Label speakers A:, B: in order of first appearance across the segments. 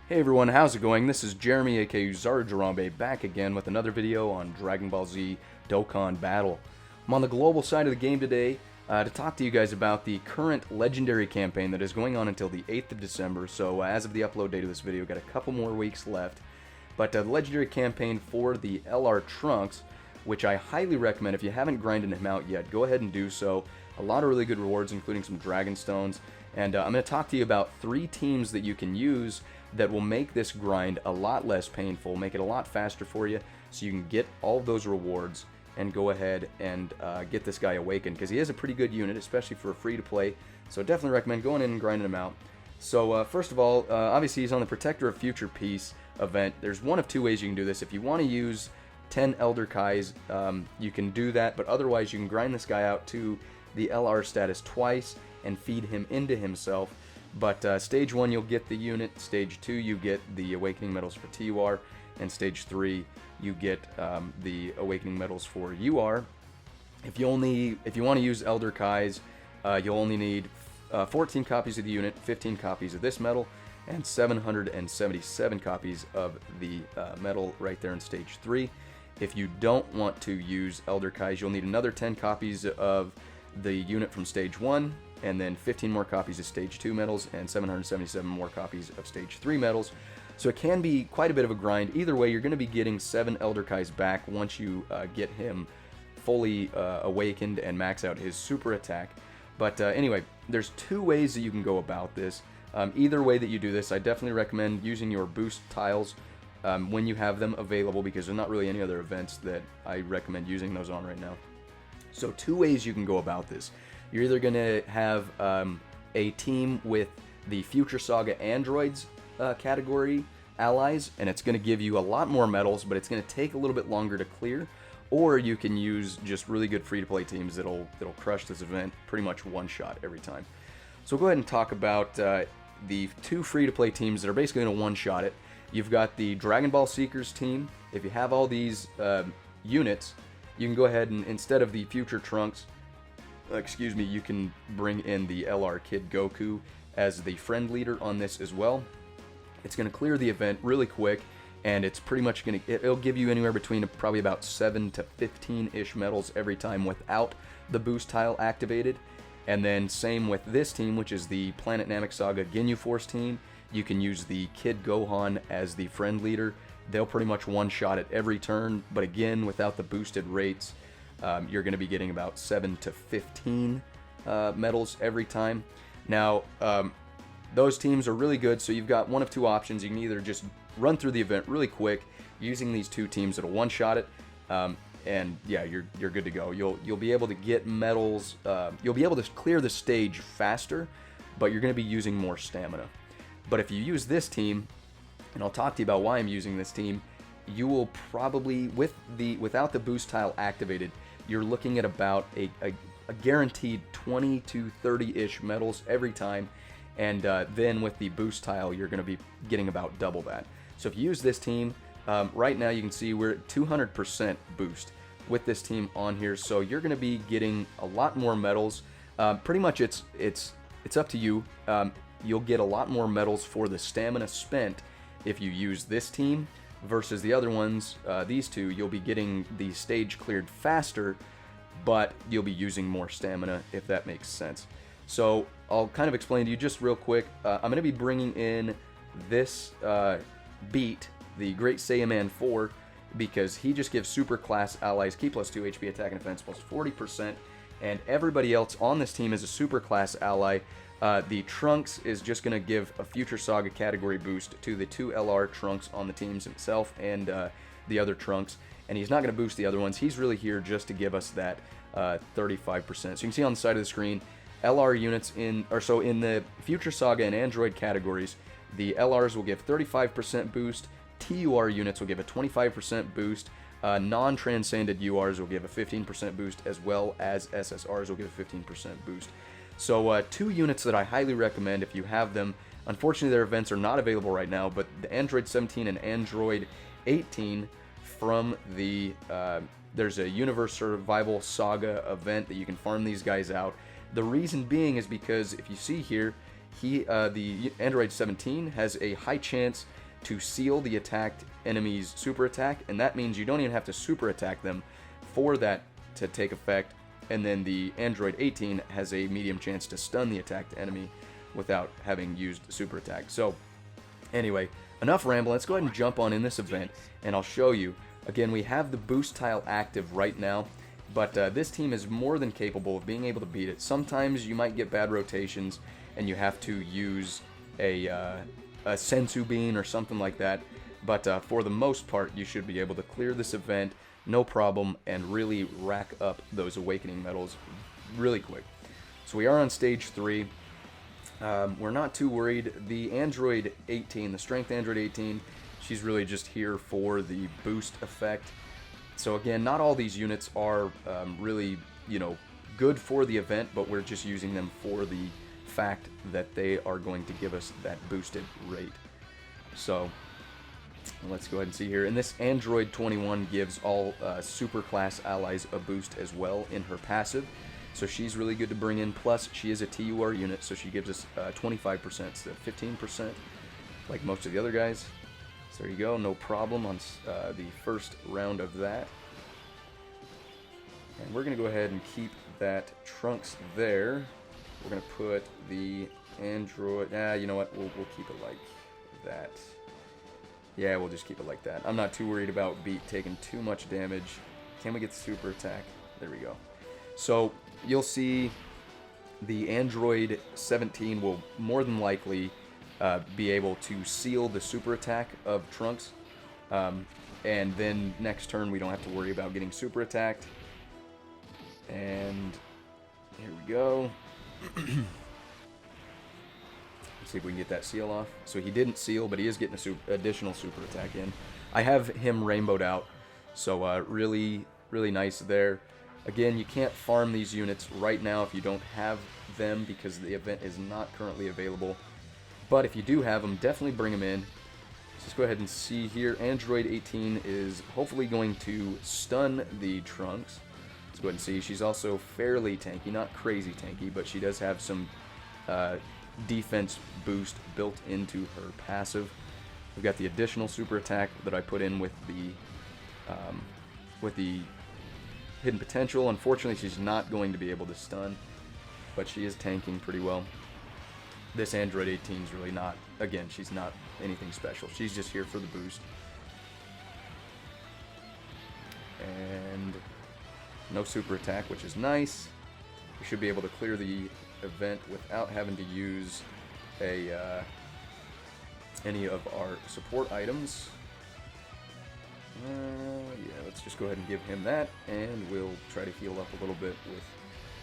A: Hey everyone, how's it going? This is Jeremy aka Zarjarambe back again with another video on Dragon Ball Z Dokkan Battle. I'm on the global side of the game today to talk to you guys about the current legendary campaign that is going on until the 8th of December. So as of the upload date of this video, got a couple more weeks left. But the legendary campaign for the LR Trunks, which I highly recommend if you haven't grinded him out yet, go ahead and do so. A lot of really good rewards, including some Dragon Stones. And I'm going to talk to you about 3 teams that you can use that will make this grind a lot less painful, make it a lot faster for you, so you can get all of those rewards and go ahead and get this guy awakened, because he is a pretty good unit, especially for a free-to-play, so definitely recommend going in and grinding him out. So first of all, obviously he's on the Protector of Future Peace event. There's one of 2 ways you can do this. If you want to use 10 Elder Kais, you can do that, but otherwise you can grind this guy out to the LR status twice and feed him into himself. But stage 1 you'll get the unit, stage 2 you get the Awakening Medals for TUR, and stage 3 you get the Awakening Medals for UR. If you want to use Elder Kais, you'll only need 14 copies of the unit, 15 copies of this medal, and 777 copies of the medal right there in stage 3. If you don't want to use Elder Kais, you'll need another 10 copies of the unit from stage 1, and then 15 more copies of stage 2 medals, and 777 more copies of stage 3 medals. So it can be quite a bit of a grind. Either way, you're going to be getting 7 Elder Kais back once you get him fully awakened and max out his super attack. But anyway, there's 2 ways that you can go about this. Either way that you do this, I definitely recommend using your boost tiles when you have them available, because there's not really any other events that I recommend using those on right now. So 2 ways you can go about this. You're either going to have a team with the Future Saga Androids category allies, and it's going to give you a lot more medals, but it's going to take a little bit longer to clear. Or you can use just really good free-to-play teams that'll crush this event pretty much one shot every time. So we'll go ahead and talk about the 2 free-to-play teams that are basically going to one-shot it. You've got the Dragon Ball Seekers team. If you have all these units, you can go ahead and, instead of the Future Trunks, you can bring in the LR Kid Goku as the friend leader on this as well. It's going to clear the event really quick, and it's pretty much going to, it'll give you anywhere between probably about 7 to 15-ish medals every time without the boost tile activated. And then same with this team, which is the Planet Namek Saga Ginyu Force team. You can use the Kid Gohan as the friend leader. They'll pretty much one-shot it every turn, but again, without the boosted rates, you're going to be getting about 7 to 15 medals every time. Now, those teams are really good, so you've got one of 2 options. You can either just run through the event really quick using these 2 teams that'll one-shot it, and yeah, you're good to go. You'll be able to get medals. You'll be able to clear the stage faster, but you're going to be using more stamina. But if you use this team, and I'll talk to you about why I'm using this team, you will probably, without the boost tile activated, you're looking at about a guaranteed 20 to 30-ish medals every time, and then with the boost tile, you're going to be getting about double that. So if you use this team, right now you can see we're at 200% boost with this team on here, so you're going to be getting a lot more medals. Pretty much it's up to you. You'll get a lot more medals for the stamina spent if you use this team versus the other ones. These 2, you'll be getting the stage cleared faster, but you'll be using more stamina, if that makes sense. So I'll kind of explain to you just real quick. I'm going to be bringing in this Beat, the Great Saiyaman 4, because he just gives super class allies Ki plus 2 HP attack and defense plus 40%, and everybody else on this team is a super class ally. The Trunks is just going to give a Future Saga category boost to the 2 LR Trunks on the teams himself and the other Trunks, and he's not going to boost the other ones. He's really here just to give us that 35%. So you can see on the side of the screen, LR units in the Future Saga and Android categories, the LRs will give 35% boost, TUR units will give a 25% boost, non-transcended URs will give a 15% boost, as well as SSRs will give a 15% boost. So 2 units that I highly recommend if you have them. Unfortunately, their events are not available right now, but the Android 17 and Android 18 from the, there's a Universe Survival Saga event that you can farm these guys out. The reason being is because if you see here, the Android 17 has a high chance to seal the attacked enemy's super attack, and that means you don't even have to super attack them for that to take effect. And then the Android 18 has a medium chance to stun the attacked enemy without having used super attack. So anyway, enough rambling. Let's go ahead and jump on in this event, and I'll show you. Again, we have the boost tile active right now, but this team is more than capable of being able to beat it. Sometimes you might get bad rotations, and you have to use a Sensu Bean or something like that. But for the most part, you should be able to clear this event, no problem, and really rack up those Awakening medals really quick. So we are on stage 3. We're not too worried. The Android 18, the Strength Android 18, she's really just here for the boost effect. So again, not all these units are really, good for the event, but we're just using them for the fact that they are going to give us that boosted rate. So let's go ahead and see here. And this Android 21 gives all super class allies a boost as well in her passive. So she's really good to bring in. Plus, she is a TUR unit, so she gives us 25% instead of 15%, like most of the other guys. So there you go, no problem on the first round of that. And we're going to go ahead and keep that Trunks there. We're going to put the Android... you know what? We'll keep it like that. Yeah, we'll just keep it like that. I'm not too worried about Beat taking too much damage. Can we get the super attack? There we go. So you'll see the Android 17 will more than likely be able to seal the super attack of Trunks. And then next turn we don't have to worry about getting super attacked. And here we go. Let's see if we can get that seal off. So he didn't seal, but he is getting a additional super attack in. I have him rainbowed out, so really, really nice there. Again, you can't farm these units right now if you don't have them because the event is not currently available. But if you do have them, definitely bring them in. Let's just go ahead and see here. Android 18 is hopefully going to stun the Trunks. Let's go ahead and see. She's also fairly tanky, not crazy tanky, but she does have some defense boost built into her passive. We've got the additional super attack that I put in with the hidden potential. Unfortunately, she's not going to be able to stun, but she is tanking pretty well. This Android 18 is really not, again, she's not anything special. She's just here for the boost. And no super attack, which is nice. We should be able to clear the event without having to use any of our support items. Yeah, let's just go ahead and give him that, and we'll try to heal up a little bit with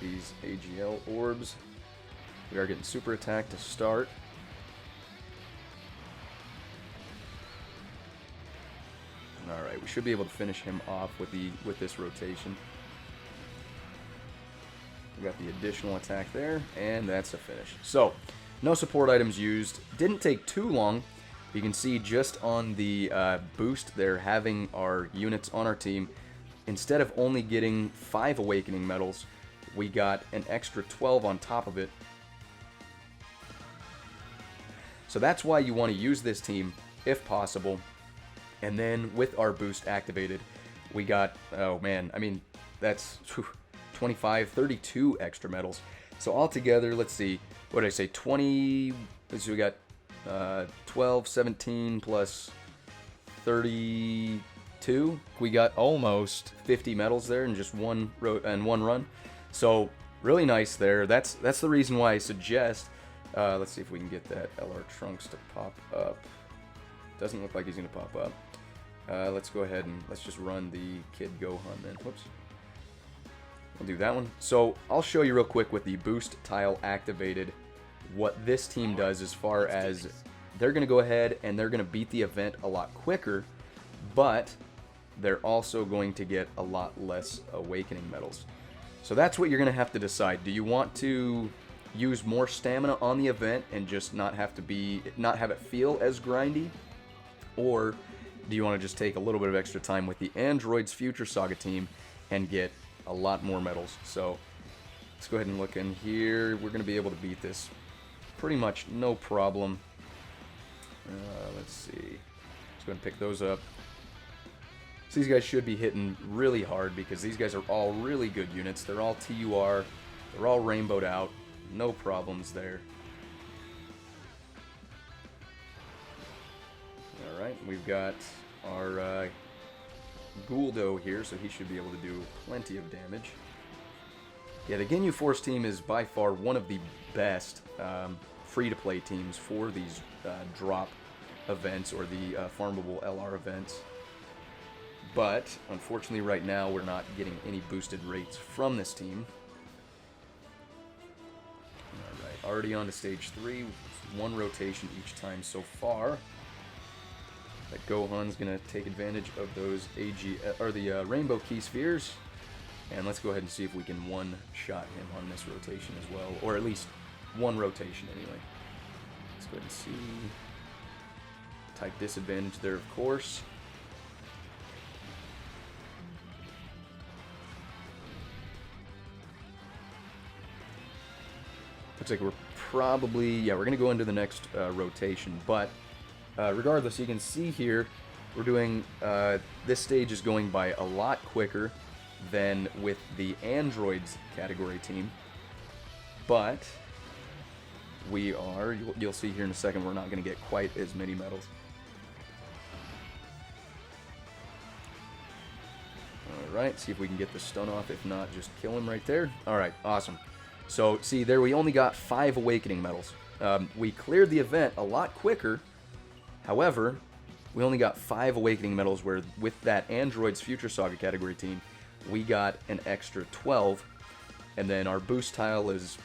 A: these AGL orbs. We are getting super attack to start. Alright, we should be able to finish him off with this rotation. We got the additional attack there, and that's a finish. So, no support items used. Didn't take too long. You can see just on the boost there, having our units on our team, instead of only getting 5 Awakening medals, we got an extra 12 on top of it. So that's why you want to use this team, if possible. And then with our boost activated, we got, oh man, I mean, that's 25, 32 extra medals. So altogether, let's see, what did I say, 20, so we got 12, 17 plus 32. We got almost 50 medals there in just one run. So really nice there. That's the reason why I suggest, let's see if we can get that LR Trunks to pop up. Doesn't look like he's going to pop up. Let's go ahead and let's just run the Kid Gohan then. Whoops. We'll do that one. So I'll show you real quick with the boost tile activated what this team does as far as they're going to go ahead and they're going to beat the event a lot quicker, but they're also going to get a lot less Awakening medals. So that's what you're going to have to decide. Do you want to use more stamina on the event and just not have it feel as grindy, or do you want to just take a little bit of extra time with the Android's Future Saga team and get a lot more medals? So let's go ahead and look in here. We're going to be able to beat this pretty much no problem. Let's see. Let's go ahead and pick those up. So these guys should be hitting really hard because these guys are all really good units. They're all TUR. They're all rainbowed out. No problems there. Alright, we've got our Guldo here, so he should be able to do plenty of damage. Yeah, the Ginyu Force team is by far one of the best free-to-play teams for these drop events or the farmable LR events. But, unfortunately, right now, we're not getting any boosted rates from this team. Alright, already on to stage 3. One rotation each time so far. That Gohan's going to take advantage of those the Rainbow Key Spheres. And let's go ahead and see if we can one-shot him on this rotation as well. Or at least one rotation, anyway. Let's go ahead and see. Type disadvantage there, of course. Looks like we're probably, yeah, we're going to go into the next rotation, but regardless, you can see here, we're doing, this stage is going by a lot quicker than with the Androids category team, but we are, you'll see here in a second, we're not going to get quite as many medals. Alright, see if we can get the stun off, if not, just kill him right there. Alright, awesome. So, see, there we only got 5 Awakening medals. We cleared the event a lot quicker. However, we only got 5 Awakening medals, where with that Androids Future Saga category team, we got an extra 12. And then our boost tile is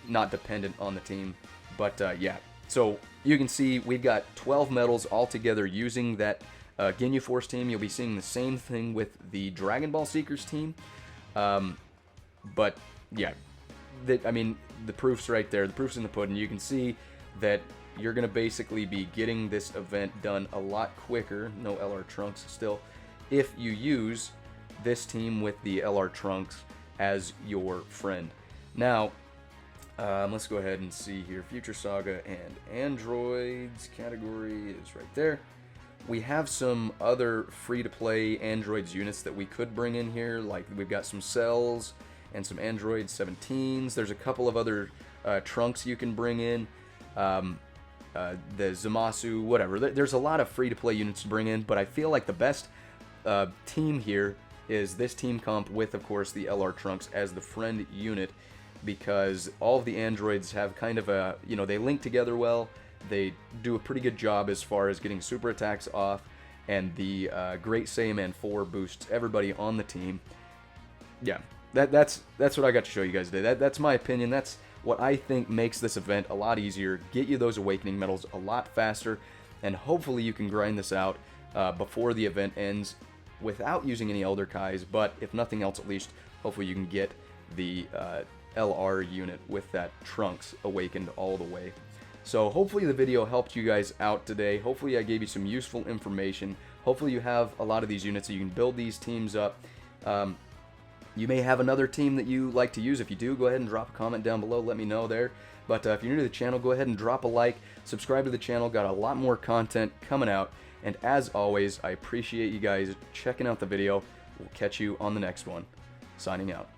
A: not dependent on the team. But, yeah. So, you can see we've got 12 medals altogether using that Ginyu Force team. You'll be seeing the same thing with the Dragon Ball Seekers team. But, yeah. I mean, the proof's right there. The proof's in the pudding. You can see that you're going to basically be getting this event done a lot quicker. No LR Trunks still. If you use this team with the LR Trunks as your friend. Now, let's go ahead and see here. Future Saga and Androids category is right there. We have some other free-to-play Androids units that we could bring in here. Like, we've got some Cells and some Android 17s. There's a couple of other Trunks you can bring in. The Zamasu, whatever. There's a lot of free-to-play units to bring in, but I feel like the best team here is this team comp with, of course, the LR Trunks as the friend unit, because all of the Androids have kind of a, you know, they link together well. They do a pretty good job as far as getting super attacks off, and the Great Saiyaman 4 boosts everybody on the team. Yeah. That's what I got to show you guys today. That's my opinion. That's what I think makes this event a lot easier, get you those Awakening medals a lot faster, and hopefully you can grind this out before the event ends without using any Elder Kais, but if nothing else, at least hopefully you can get the LR unit with that Trunks awakened all the way. So hopefully the video helped you guys out today. Hopefully I gave you some useful information. Hopefully you have a lot of these units so you can build these teams up. You may have another team that you like to use. If you do, go ahead and drop a comment down below. Let me know there. But if you're new to the channel, go ahead and drop a like. Subscribe to the channel. Got a lot more content coming out. And as always, I appreciate you guys checking out the video. We'll catch you on the next one. Signing out.